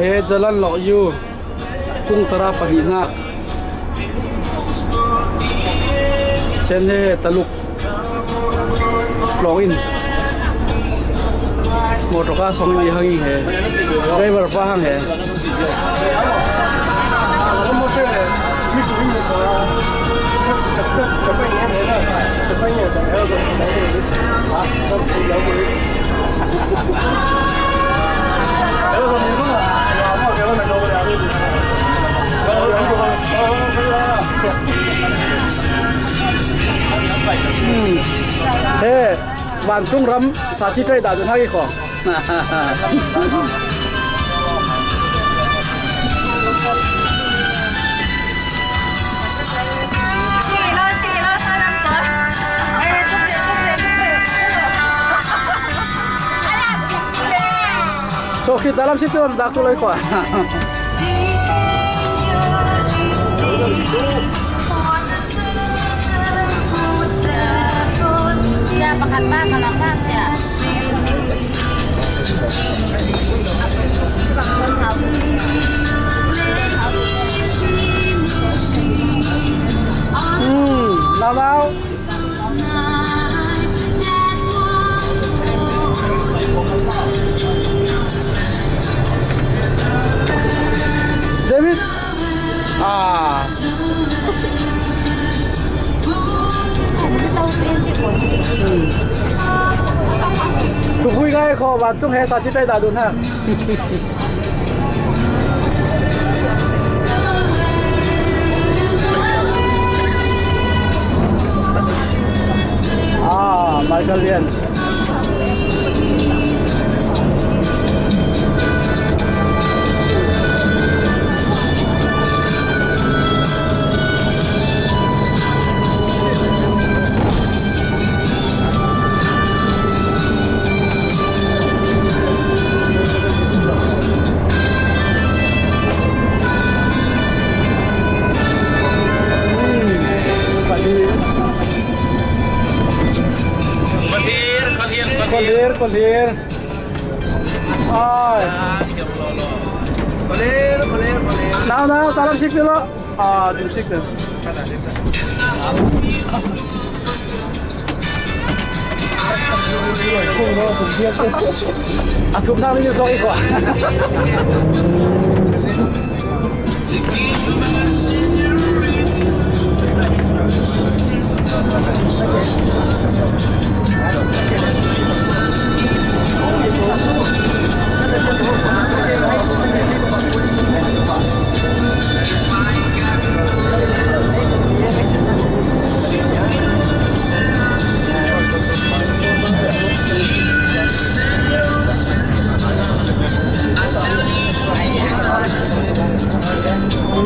he jalan lo yu kung tara pahina chen he taluk login motor ka song ni hangi he driver pa hang he thế bạn trung rắm sa chi trai đã đến hai cái so khi dalam situ dak tu lagi kok ya makan makan ya nào nào David chụp vui ngay khó bạn chung hè sao chứ đây đã đúng ha Michael Lian Kolir. Ay. Kolir. Now, salam sik dulu. Din sik dulu. Atuk na rin yung soki ko.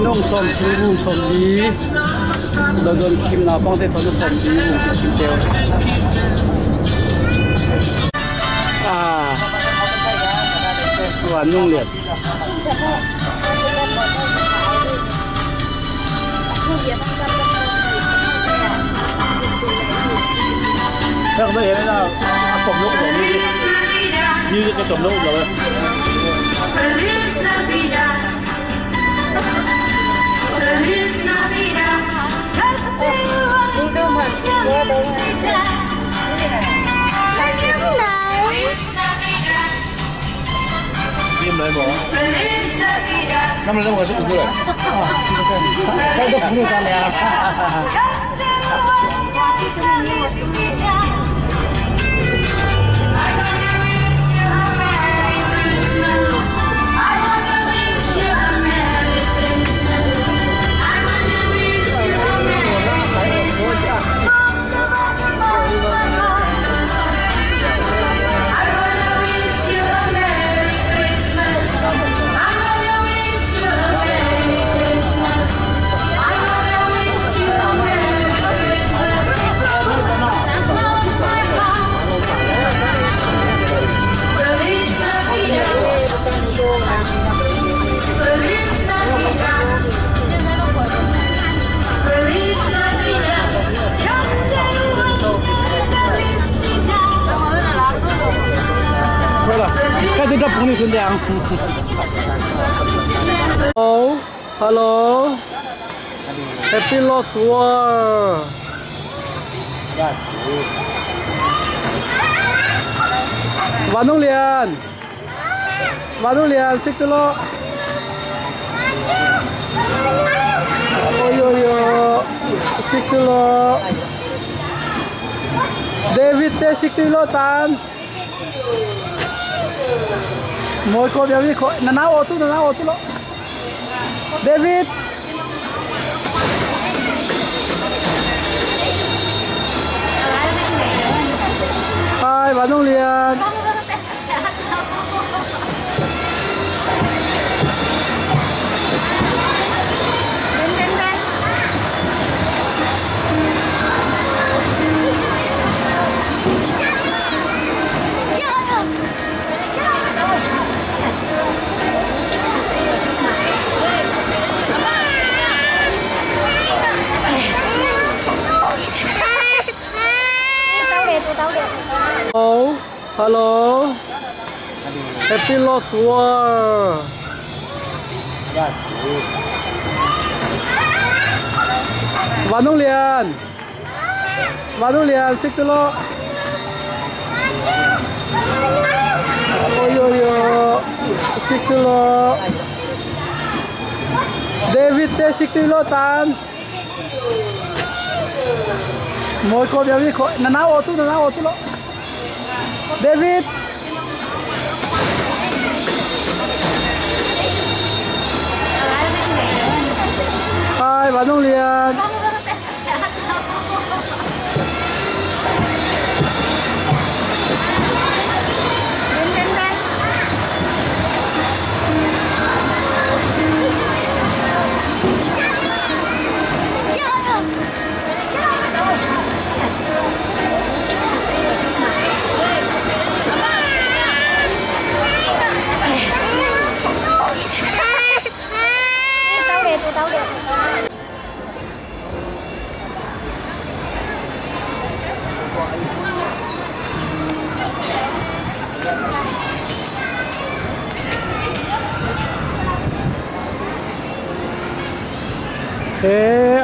nông sôm chú sôm đi đơn đơn kim nào băng thế thôi nó sôm đi kim tiêu và nông liệt các bạn thấy là trồng lúa rồi như cái trồng lúa rồi Kim này bỏ. Năm nay nó mới xuống rồi. Cái đó cũng được nè. 这这朋友是这样。Hello, Happy Lost World。玩弄脸，识得咯。哦哟，識得咯。David 的識得咯，但每個有啲佢，拿我做咯。David， 嗨，玩弄臉。Hello, Happy Lost World。玩弄臉，識得咯。哦哟，識得咯。David 的識得咯，但每個有啲佢，拿我做咯。David， 嗨，玩弄臉。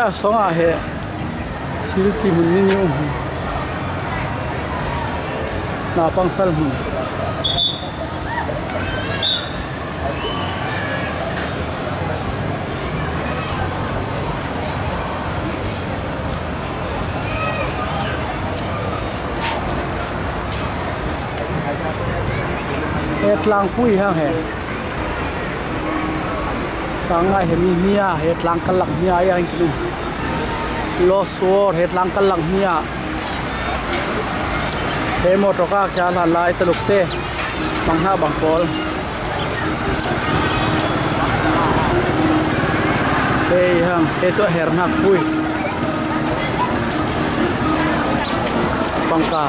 Asong ahe, silti munni na pangsal hun. Lang pui hang he. Sangai he mi nia lang kalak nia yang kinu. Lost World lang kalak nia. He motoka kya la lai taluk te. Bangha bangpol. Hey hang itu hernak pui. Bangka.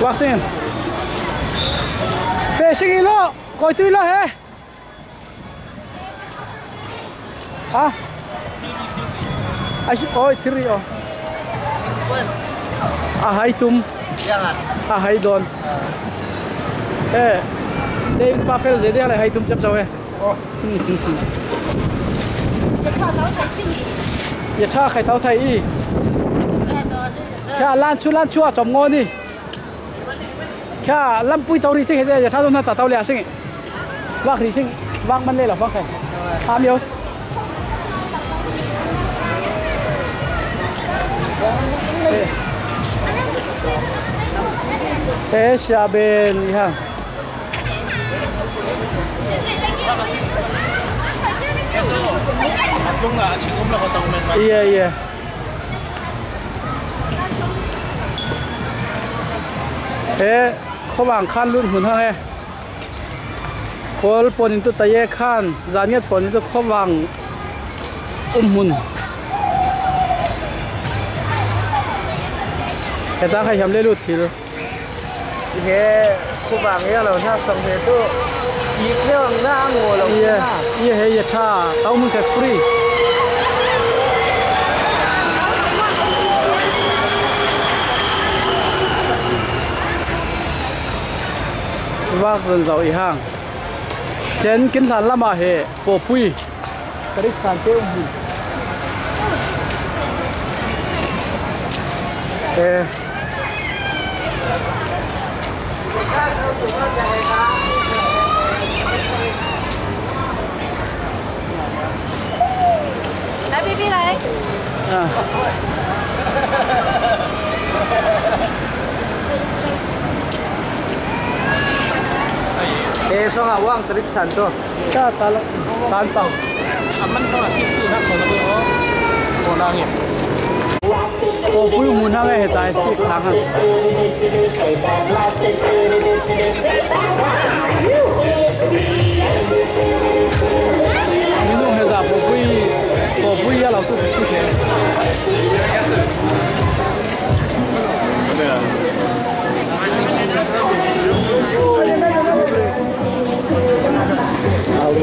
Waxing fishing ilo koi tu ilo he ah ai oi thiri o hai tum hai don David Papel je dia hai tum chap chawe ya tha khai tau thai i kya lan chu chom ngo ni kya lam pui tau ri sing he ya tha don na ta tau le sing wak ri sing wak man le la wak khai am yo siya ben ha iyaเขาวางคันรุ่นหุ่นฮะโคลปนินตุตะเยคันจานิดปนินตุเขาวางหุ่นแต่ถ้าใครทำได้รุ่นทีเขาวางเนี่ยเราถ้าสังเกตตัว Ikeo na ngolo. Iya he ya tha tau mun ka free. Vác dần dầu ý hàng chén kiến sản lama hệ bộ pui cái sản tiêu gì Đấy Bibi này. So nga wang trip santo. ta tan pang Aman to na situ na ko na ko. Ko na ngi. bộ pui mun ha hệ tại si thang ha mình dùng hệ giả bộ pui ya lão tu si thế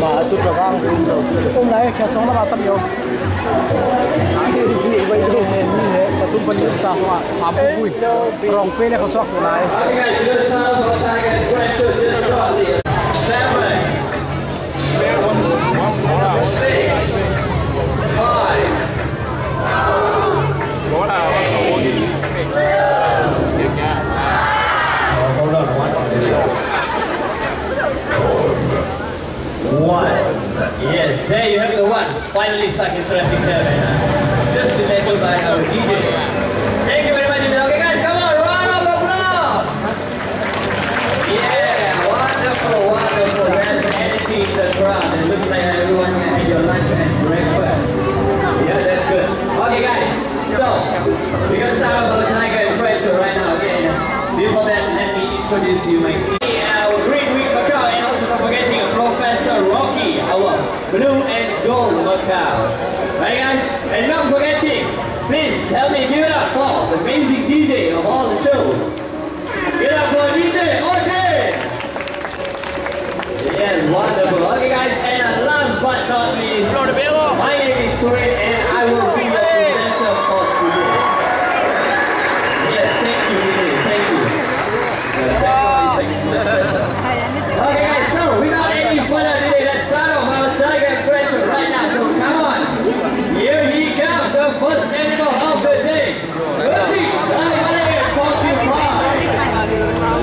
Mà tu ra wang hôm nay khi sống nó mà tập nhiều đi vậy thôi như thế có chung phần ta hoa hàm vui rong pe này có sót lại One. Yes, there you have the one. Finally stuck in traffic there right now. Just enabled by our DJ. Thank you very much. Okay guys, come on, round of applause. Yeah, wonderful, wonderful. There's energy in the crowd. It looks like everyone had your lunch and breakfast. Yeah, that's good. Okay guys, so we're going to start off with Tiger and Pressure right now. Okay, before that, let me introduce you my our Green Week Macau, and also not forgetting Professor Rocky, our blue and gold Macau. Right guys, and not forgetting, please tell me, give it up for the amazing DJ of all the shows. Give it up for DJ, okay! Yes, wonderful. Okay guys, and last but not least, my name is Surin and I will be your presenter for today. Yes, thank you DJ, thank you. Okay guys, so without any further delay, let's start off our Tiger and Pressure right now. So come on, here he comes, the first animal of the day. Gucci, porcupine.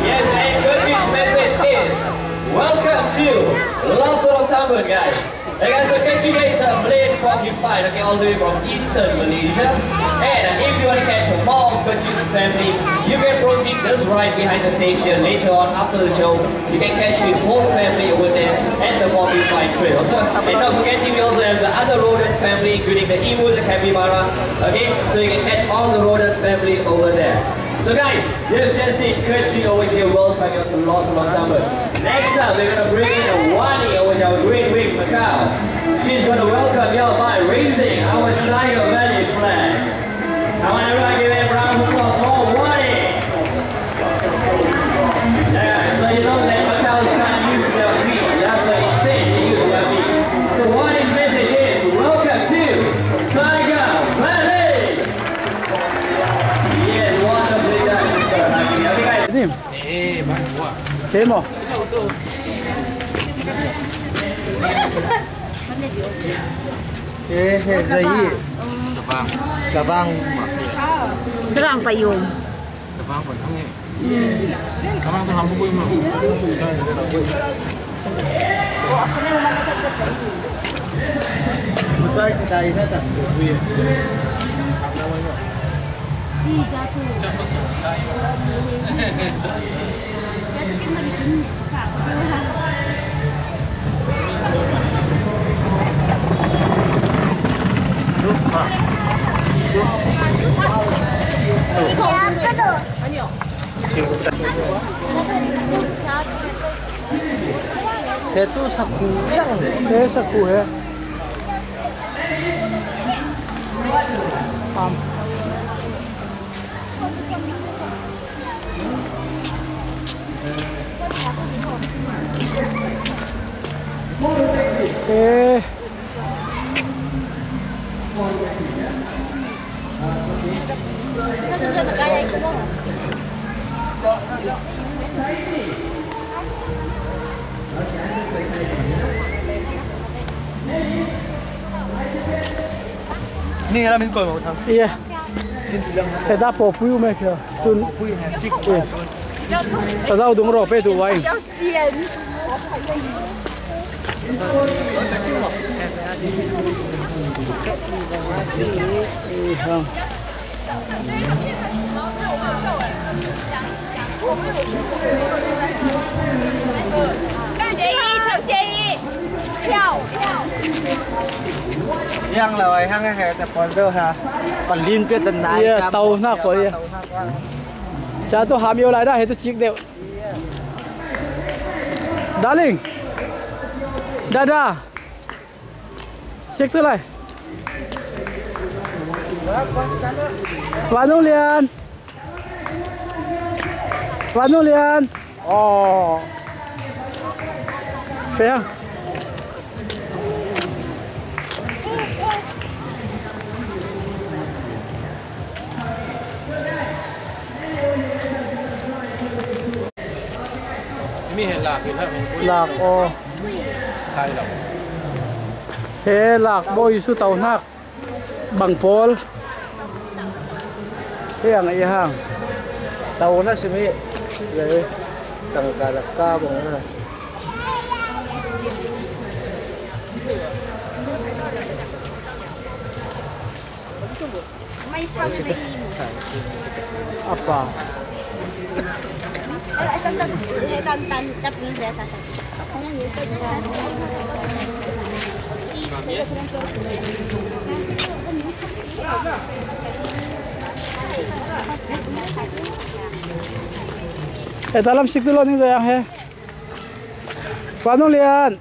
Yes, and Gucci's message is, welcome to Lost of Tambun, guys. Hey guys, so Gucci is a Malay porcupine, okay, all the way from Eastern Malaysia. And if you want to catch more of Gucci's family, you can proceed just right behind the station. Later on, after the show, you can catch his whole family over there at the porcupine trail. So, and not forgetting, we also have the other rodent family, including the emu, the capybara. Okay, so you can catch all the rodent family over there. So guys, you've just seen Gucci over here welcoming you to Lost of Tambun. Next up, we're going to bring in a Wani over here, our Great Week Macau. She's going to welcome you by raising our Tiger Valley flag. I want everyone to give a round of applause for Wani. Yeah, so you know that Macau's can't use their feet. That's why instead they use their feet. So Wani's message is, welcome to Tiger Valley. Yes, wonderfully done, Mr. Hakim. Okay guys. Nim thế mà Thế dây Cà vang Cái răng phải dùng. Đây đây hết rồi. Đi ra tu. Thế tu saku yang thế sao cụ hệ Ni là mình coi một thằng. Iya. Cái ta bỏ phiếu mấy kìa. Tuần Pui hàng xích. ta giao đúng rồi, phải đủ vậy. Không.介意，陈介意，票。 Yang là vậy hang cái tập còn đâu hả? Còn liên kết tận này. Iya, tàu nạc của iya. Cha tôi hàm yêu lại đã, hết tôi chiếc đều. Darling. Dada. Check tôi lại. Văn Nông Liên. Văn Nông Liên. Ồ. Phải không? Mi hiện lạc thì thôi. Lạc ô. Sai lầm. Thế lạc bôi su tàu nạc bằng pol. Thế hàng ấy hàng. Tàu nó sẽ mi. Vậy tầng cả là ca bằng này. Apa? Dalam sik dulu nih sayang he. Panu lian.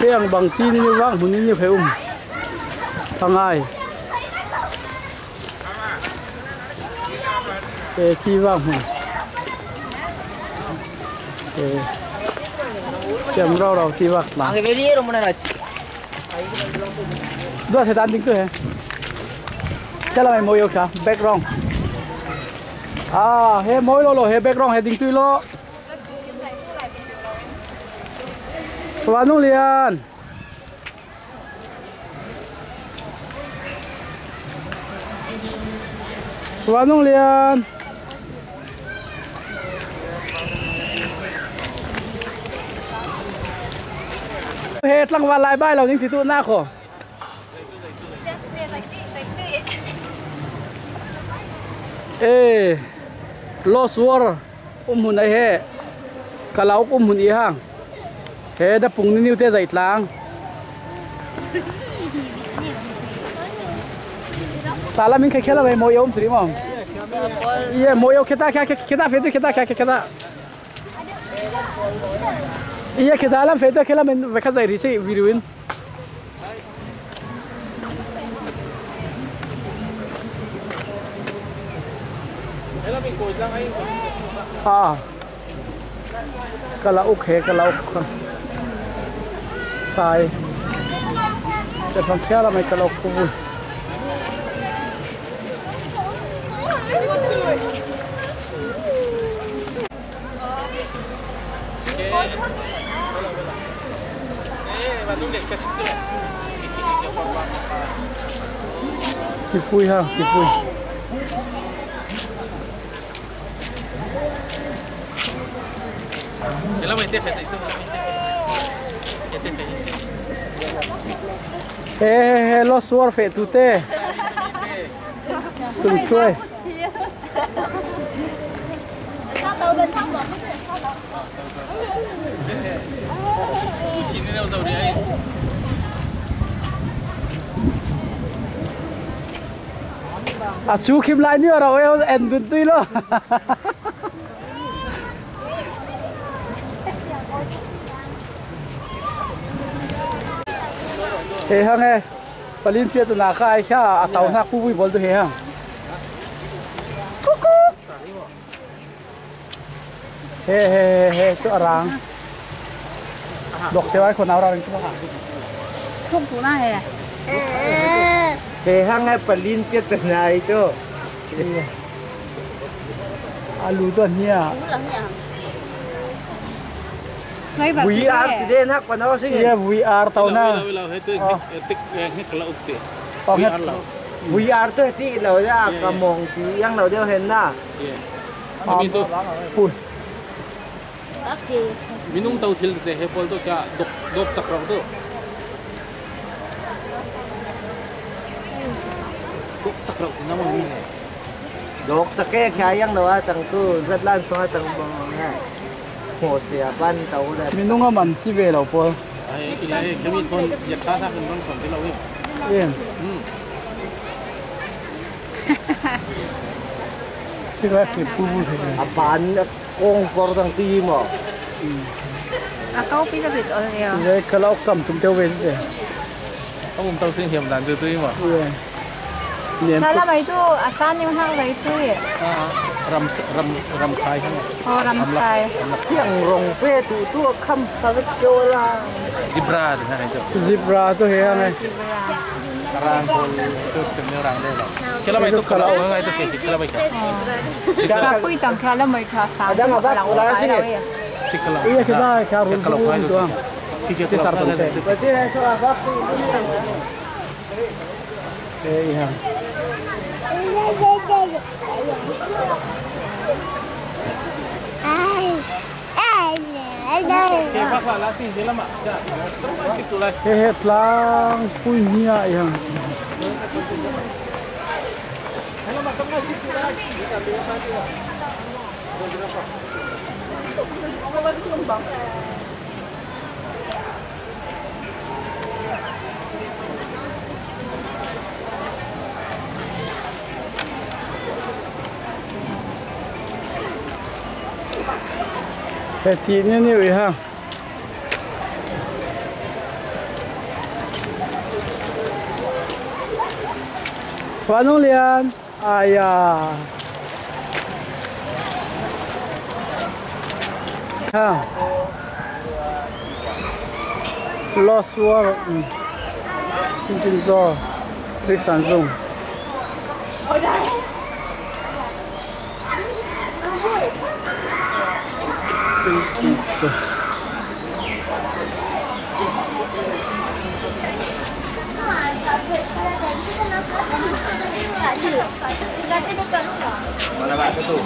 Yang bang tin ni wang hun ni phải thằng ai. Ti wang hun. Tiệm rau ti wang lah. Ang video mo na na. Dua setan ting tu he. Kalau mai moyo kah background. He moyo lo he background he ting tu lo. Văn Nông Liên. Văn Nông Liên. Hết lăng vào lại bài là những thứ tụ na khổ. Ê, lo suar, hồn này he, cả lão hồn ý hàng. Thế đã phùng níu tê dậy lang. Ta là mình khai khai là mày mồi ôm thử đi mà. Iya mồi ôm kita phê kita. Iya kita làm phê kita mình phải khai dậy đi xem video in. Kalau okay kalau saiจะทำแค่ละไม่กระโหลกกูกี่ปุยฮะกี่ปุยเดี๋ยวเราไปเตะใครใส่เสื้อHe lo suar fe tu te sung chui chú kim lại nữa rồi em đun tươi lo hang e palin pia tu na khai kha tàu na pu bui bol tu he hang He tu arang. Dok te wai kon arang tu ha. Không thủ này này. Thế hang hay Berlin biết từ này chứ. Alu tu nia. Ngay vào We are today hak pa na sige. Yeah, we are tau na. Oh, het. We are to ti lo ya ka mong ti yang lo deo hen na. Pun. Minung tàu thil te he pol to kya dok chakra to dok chakra na mo ni Dok sa ke kaya yang lo tang tu rất lan so tang bong ha. Ho sia ban tàu da. Minung man chi ve lo pol. ai ki lai kami kon ya tha tha kan kon te lo wi Em. Chị có kịp pu pu thế này. Ban kong kor tang ti mo. Kau bisa bit orang dia. Đây kalau sắm chúng tiêu về thế. tong tàu sinh hiểm đàn từ từ mà Niệm. Salah mai tu asan yang hang lai tu ye. ram sai ha Oh ramsai. Chiang rong pe tu tu kham sa cho la. zebra ha itu Zebra tu he này. karang pol tu kena rang deh lah kala mai tu kalau ngai tu ke kala mai ka Siapa itang kala mai kha sa. Ada ngapa ulah sini. tikala Iya kita karun kalau tu ngai tu tuang. tiga Kita sarpan teh. Berarti so apa tu. Iya. ke ba la sih dia lama ja itu lah Het lang punya yang. Hetinya ni weh ha. Wanong lian. Ayah. Ha. Lost war. Mungkin so. Tristan Zong. Mana Pak itu?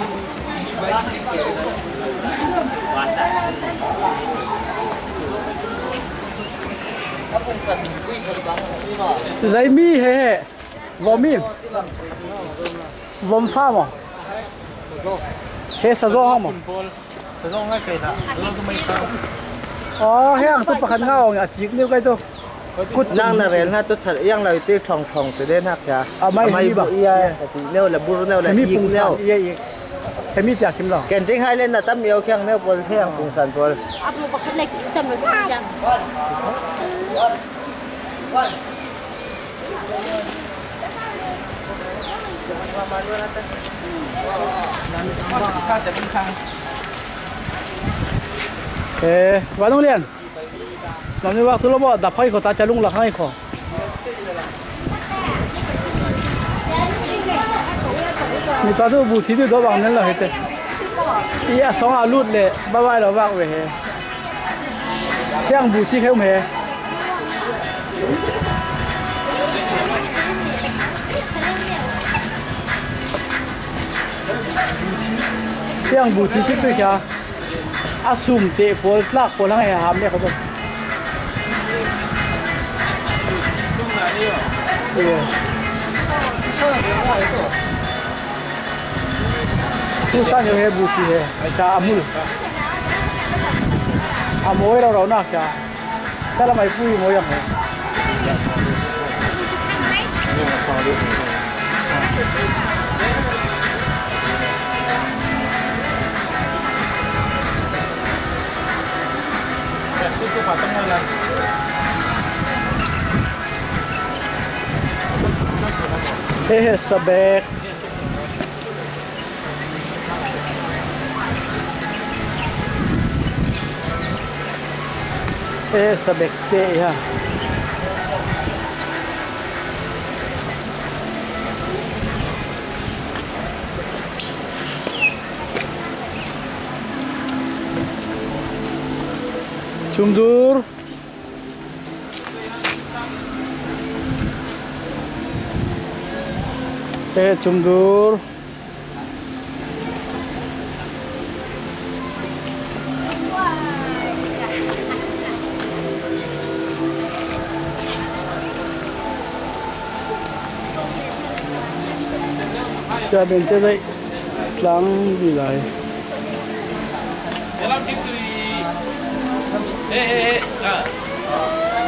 Zai mi he. Vom mi. Vom fa mo. He sa zo ha mo. pol tong ngai ke tha lo tu mai sa Oh, hang tu pakhan ngao ya chik ni kai tu. Kut nang na rel na tu thật yang lo ti thong thong tu den hak ya. Mai ba. Iya, ti neu la bur neu la Mi yik pung neu. san ye. He mi ja kim lo. Ken ting hai lên là tắm yêu khen neu pol khen pung san pol. Apa pakai naik sama macam. kaจะเป็นทาง Wanong lian. Nam ni waktu lo bo da phai ko ta chalung la khai ko. Mi ta tu bu thi tu do bang nen la hete. Iya song a lut le ba bai lo wak we he. Yang bu thi khai me. Yang bu thi si tu kya. Asum te pol tlak pol hang he ham le ko to. Iya. Tu san yo he bu thi he. Ai ta amul. Amoy rau rau na kya. Kala mai pui mo yang he. itu patang lah Sabek. sabek te ha Chumdur Chumdur Cha bên thế đấy lắng gì lại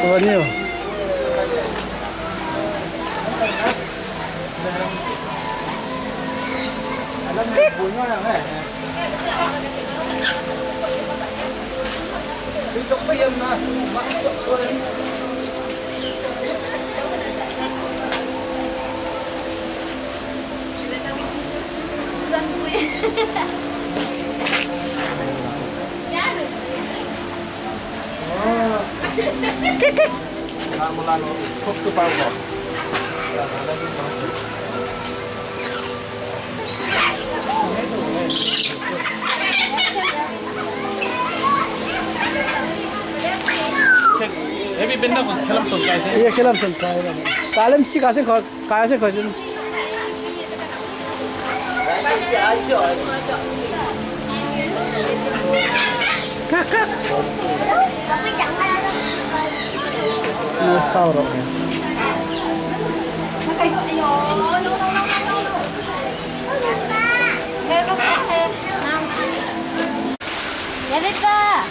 bao nhiêu Heavy benda ko kelam sonkai se. Iya kelam sonkai. Kalam si kase khajun. Kakak. Ini sao rồi.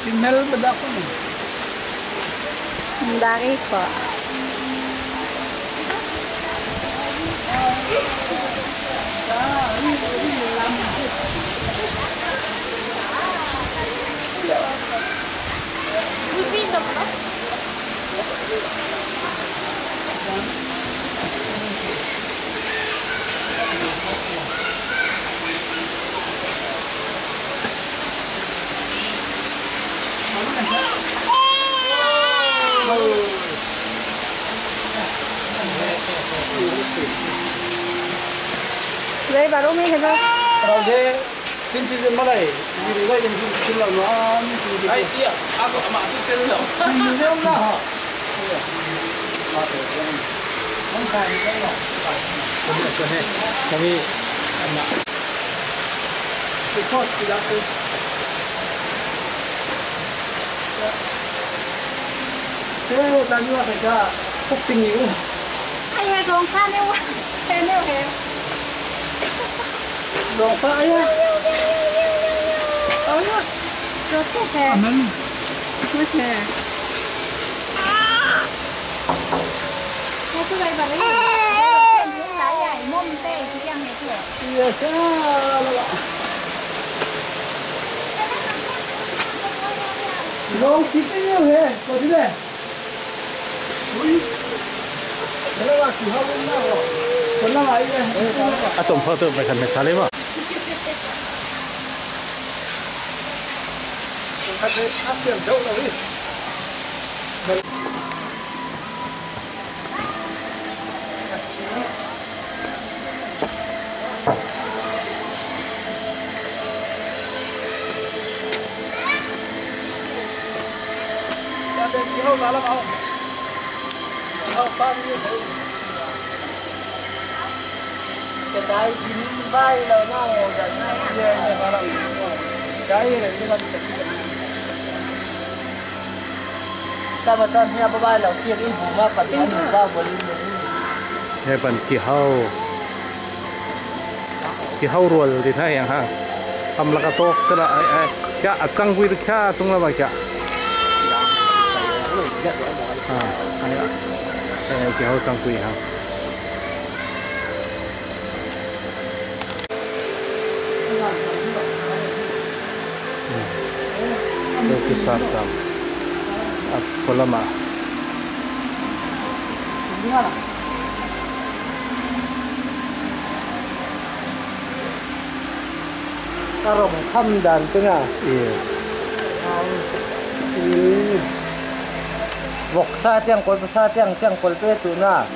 Tinggal bedak ni. Dari po. Đây bà Rumi thế sao? Kalau dia cinci Malay, ini lagi yang cinci lawan. Ai iya, aku amak tu sel lo. Ini dia lah. Kami amak. Because tidak tu. Saya tadi waktu kerja, kuping itu. Ai dùng pha nêu thế nêu thế. Dong pak ya. Oh ya. Rồi thế thế. Aman. Thế thế. Thế tôi đây bà đấy. Những lá dài mông tê thì ăn này thôi. Iya salah. Dong kita ni he, kau tidak. Kalau aku harum lah, pernah aja. Asom photo macam mesale ba. Ada apa yang jauh lagi? Ada jauh dalam awak. Apa ni? Kedai ini baik lah, mau dan dia malam. Kedai ni dia tak cakap. Tapi kan ni apa baik lah, siap ibu makan ni apa boleh ni. Heban kihau roll di thai yang ha. Am la ka tok sala ai kya achang gui kya tung la ba kya. Ai kihau chang gui ha. Itu sartam. Apa lama? Karong kham dan tengah. Iya. vok sa tiang kol sa tiang kol pe tu na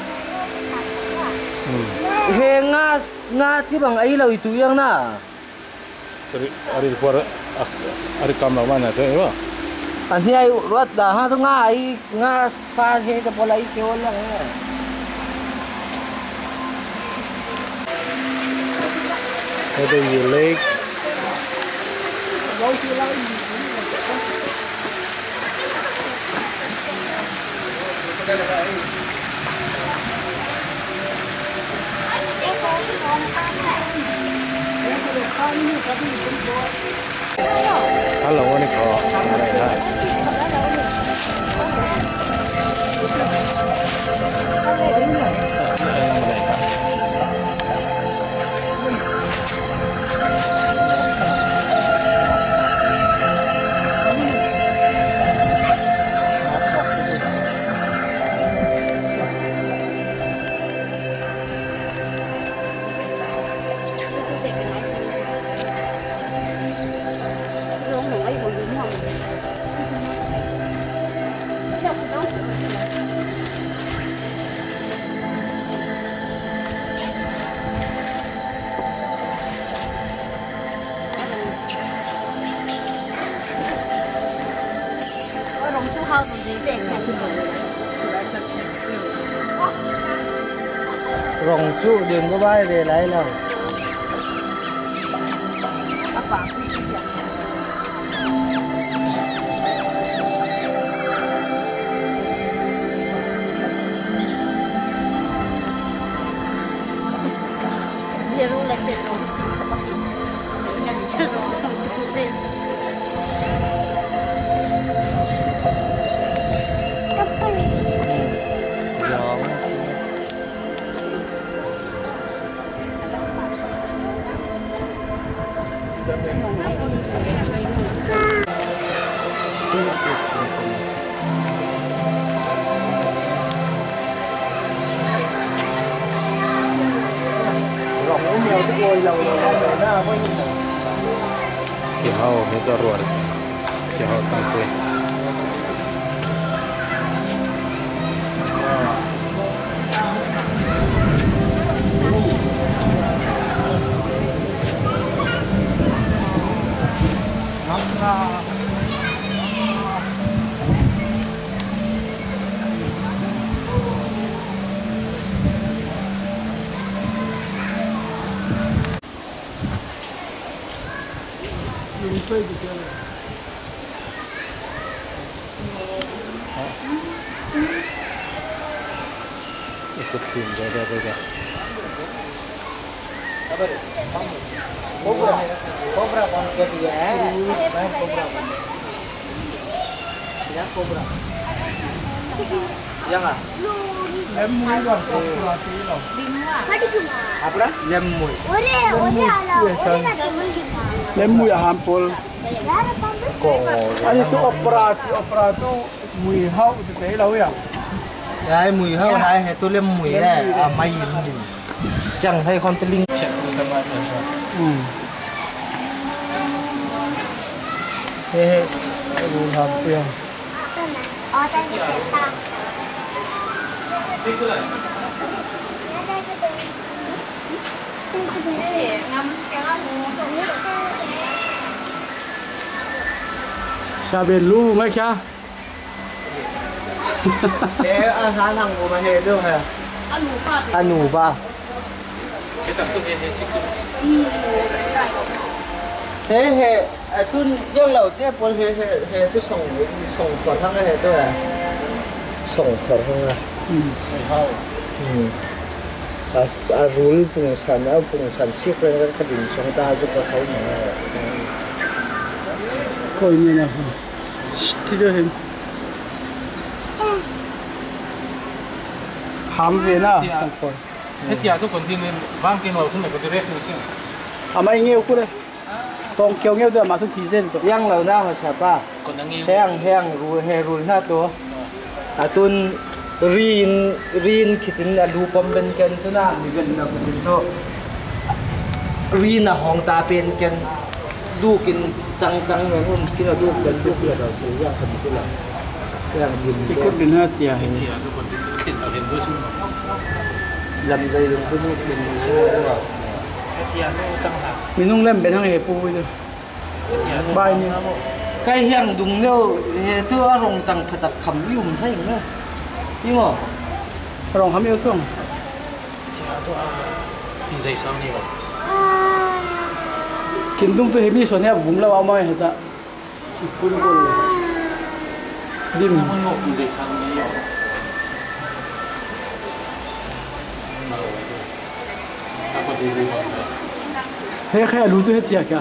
he nga ti bang ai lo itu yang na ari kam lawan na te ba an hi ai ruat da ha tu nga fa he ka pola I ke ola Ito yung lake. Hello, ini kau. rồng trụ đừng có bay về lấy nào Kihau itu luar, kihau sampai. Ikut tim jaga. Cobra con cái gì á? Cobra. Ya cobra. Yang ah? Lemui lah. Apa? Lemui. Lemui hampol. Ani tu opera tu mui hau tu teh lau ya. Cái mùi hao này hệ tôi lên mùi này may chẳng hay con tên linh Hehe, mui hampol. Sabi lu mai kya? Thế ăn hàng của mà hệ được hả? Ăn nủ ba. Thế hệ tôi yêu lâu thế bốn hệ tôi sống quả thằng hệ tôi à? Sống quả thằng à? Rule pung san siết lên cái đình sống ta giúp cái thấy mà. Coi như nào? Thì đó hình. Ham về na. Hết giờ tôi còn tin vang tiếng lầu xuống này có thể rét nữa chứ. Ama nghe cô đây. Còn kéo nghe được mà tôi chỉ dên rồi. Yang lâu na mà sao ba? Còn đang nghe. Hang rule na to. Atun rin kitin alu pamben ken tu na mi ven na kutin to. Rin na hong ta pen ken du kin chang ngun kin du ken du la da chu yang kan tu la. yang dim ikut bina tia he Tia tu pun tin tau den tu semua. lam dây dum tu bên semua Tia tu cang lah. minung lem ben hang he pu tu Tia tu bai ni cái hiang đúng đâu tu arong tang phatak kham yum hay nga nhưng mà rong ham yêu thương Tia tu đi dây sang ni rồi. kin dung tu he mi so ne bum la wa mai he ta kun kun dim Mau ngok đi dây sang ni rồi. Apa dia buat? he kha lu tu he tia ka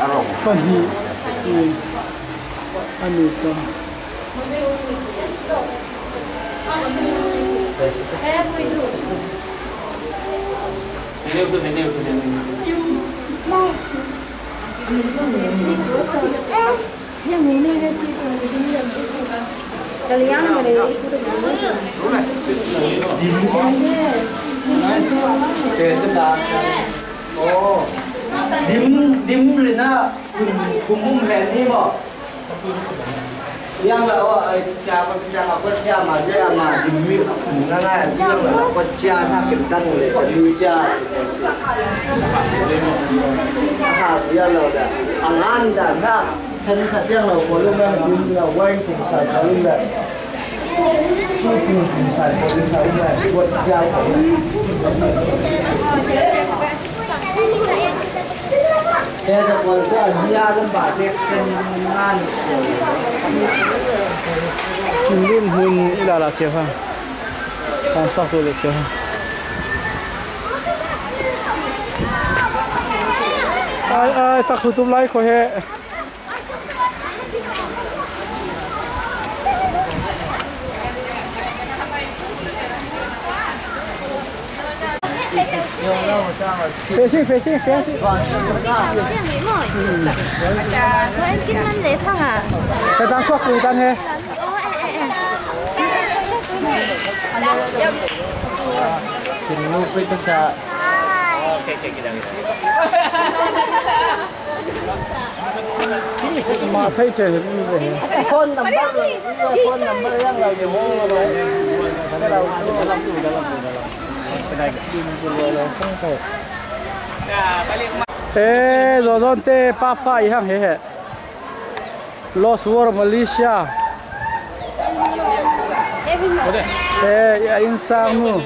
arong pan hi anu ka Meneu tu meneu. yang ini ada sih kalian mereka ikut cái tức là ô dim lên á cùng mum lên đi mà yang là cha mà cha mà dim mi cùng na na yang là con cha na kiểm tăng lên con nuôi cha ha yang là anh ăn đã na chân thật yang là của lúc này dim là quay cùng sai cái lúc này cùng sai cái lúc này con cha thế là còn có nhà dân bà đẹp trên ngan kin lim hun ila la tia ha kan sa tu le tia ai tak hutum lai ko he facing em kinh anh để thằng à cái tan suốt người tan he thì nó phải tất cả mà thấy trời như vậy phone number yang là gì mua rồi cái đầu nó làm chủ cái này không phải ê rồi rồi te pa phai hang he Los War Malaysia ê insang nu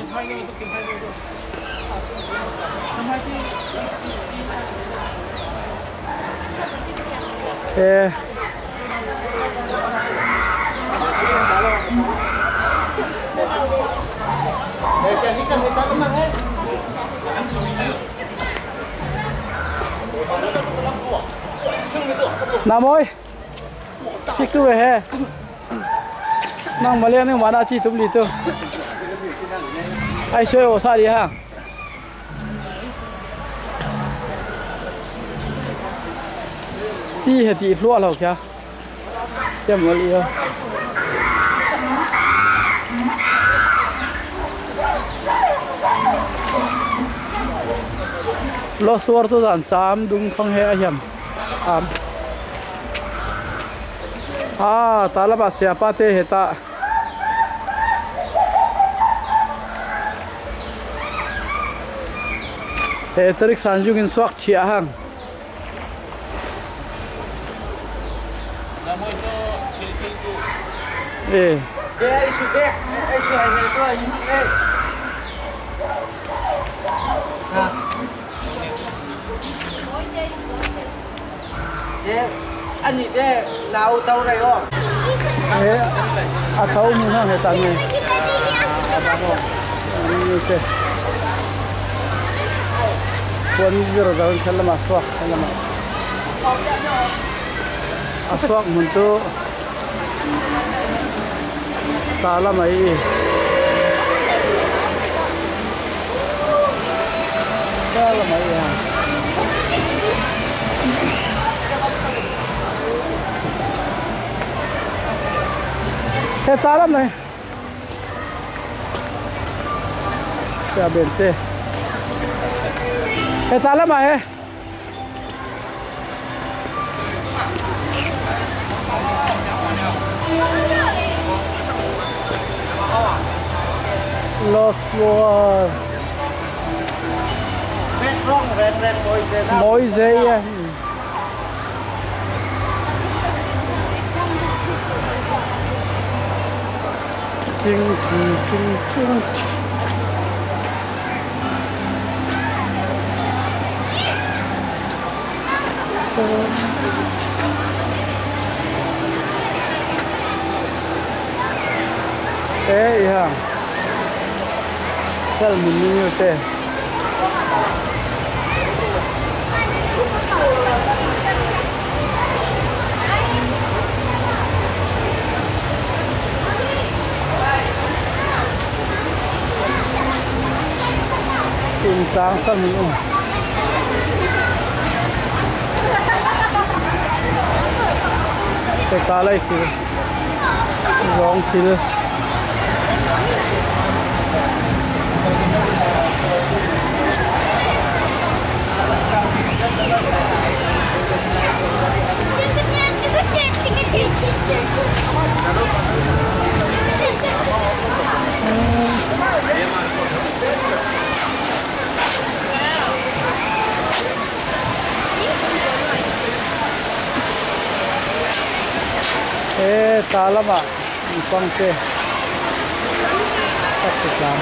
ê Nam ơi, chị cứ về hè, năng mà lên nhưng mà đã chi tụm đi tu, ai chơi ở xa đi ha, tí hệ tí lúa lâu kìa, xem mà đi lo suar tu dan sam dung khang he ayam talaba siapa te heta he tarik sanjung in swak chia hang anh đi đây nào tàu này không? Thấu như nó người ta này. Quân vừa rồi sẽ làm aswak, aswak untuk salam ai. Salam ai ya. Cái tá lắm này. Xe bên tê. Cái tá lắm mà he. Lost World Moisés Ching ching ching ching yeah. Sel minyo te. Tin trang sel minyo. Te kalai sil. Wrong sil. Talama ipang te takutlan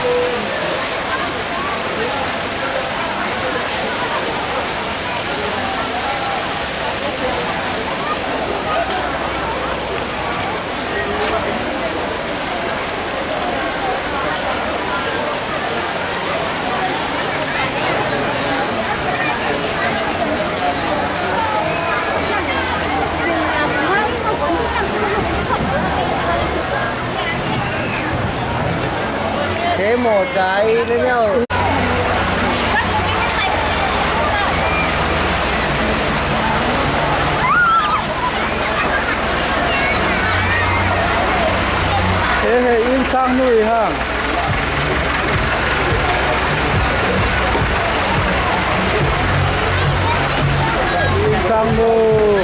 Thế một cái với nhau. Thế hệ in sang nuôi ha. In sang nuôi.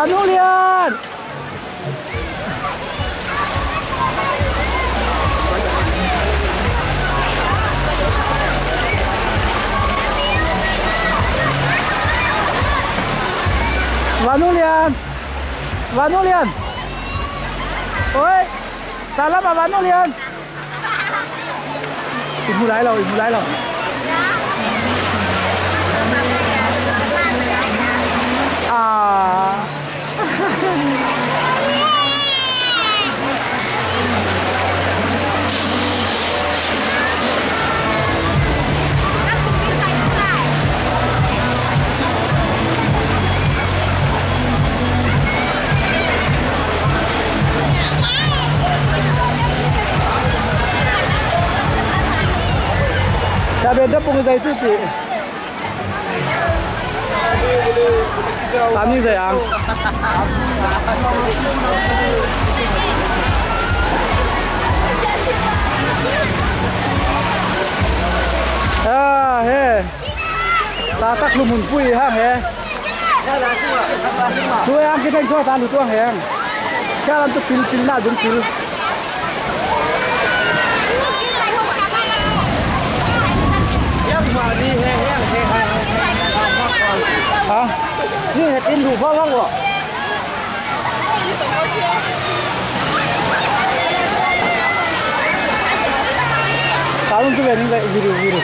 Vanulian. Vanulian. Vanulian. Ôi, ta lắm mà Vanulian. Ibu lái rồi, ibu lái rồi. À. Sabi dah pun saya tu ti. Kami sayang. Ah, he. Tak lumun pui hang he. Tu yang kita jual tanah tu hang. Kalau tu pil lah, jom pil. Hả? Như hệ tin đủ phong không ạ? Tao luôn về như vậy, video.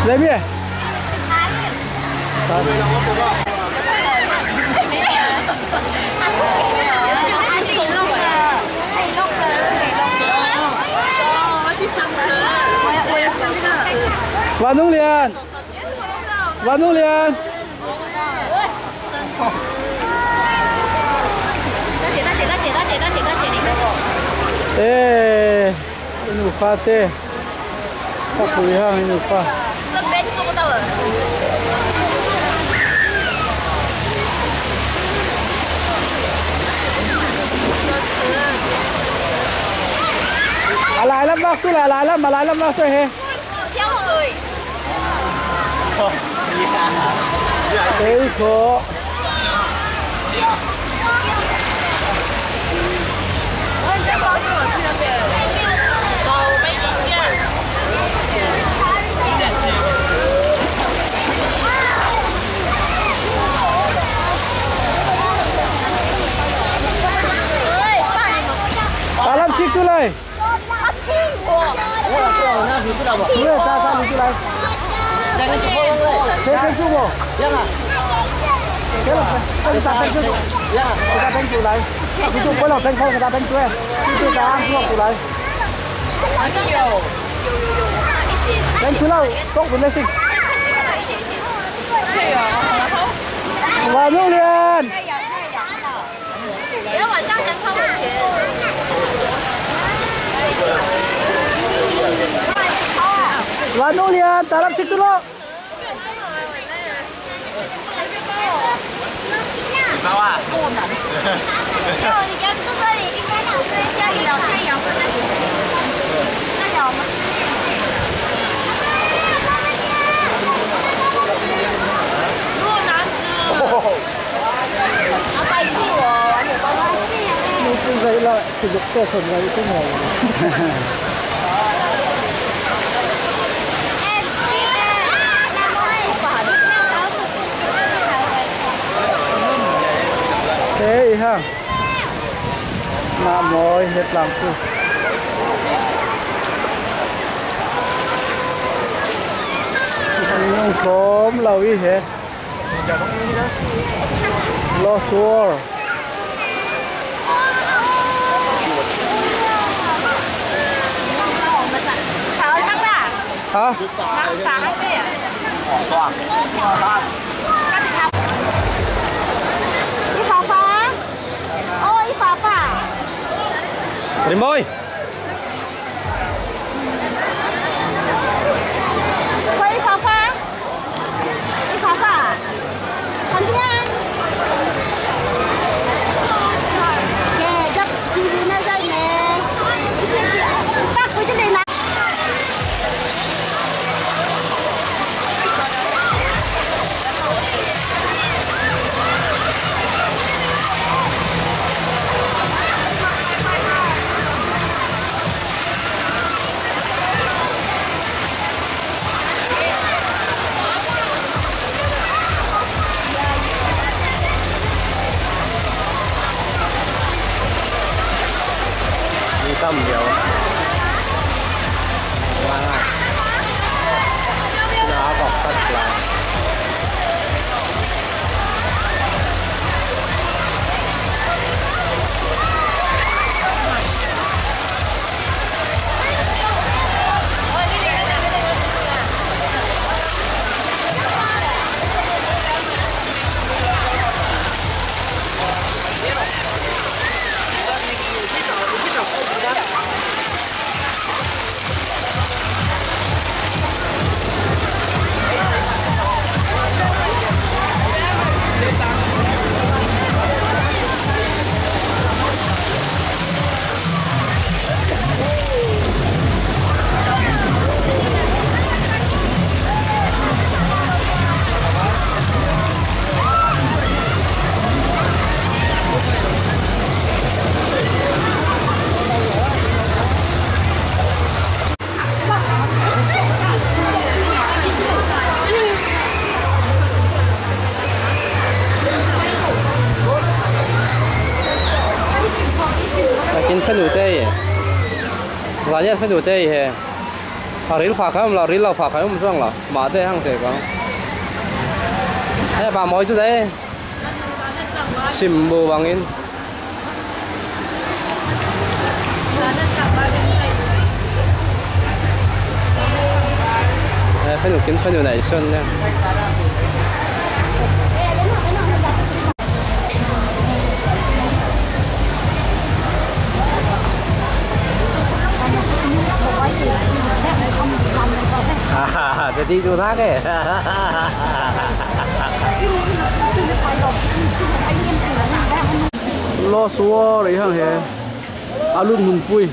Đây bia. Vào nông liền. Vào nông liền. Ê, nụ pha tê. Các quý hàng nụ pha. Lại lắm bác, cứ lại lắm mà lại lắm bác thôi hề. Đấy khó. Bà làm xích tôi lại. Ủa, sao đi tôi lại. Thế chú bộ. Thế là người ta thanh chú. Người ta thanh chú lại. Chú chú có lòng thanh phong người ta thanh chú em. Chú ta ăn chú chú lại. Thanh chú lâu, tốt của Messi. Vào nước liền. Vào nước liền, ta làm xích tôi lo. Bao à? Cái giấy lại sử dụng cơ sở này cái này. Thế ha. Mà mồi hết làm cứ. Nhưng khóm lâu ý hết. Lo xua. Hả? Đi môi. Tâm nhiều vâng ạ nó bọc tất là phân đủ tê, giá nhất phân đủ tê hè. ril phá khai là ril là phá khai xong là mà thế hàng thế con bà mỗi chỗ đấy sim bù bằng in phải được kiếm phải được này xuân nhaจะđiดูthác ấy lo xua đấy hàng hè alu mùng pui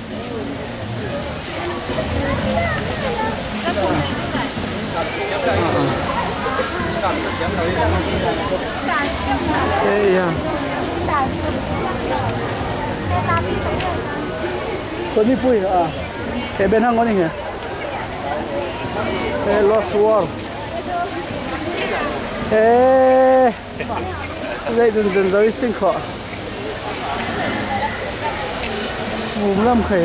yeah. Có ní pui à? Cái bên hang có ní hả? Cái lo xua. Ê, đây đừng giới sinh khọ. Ngủ lắm khỉ.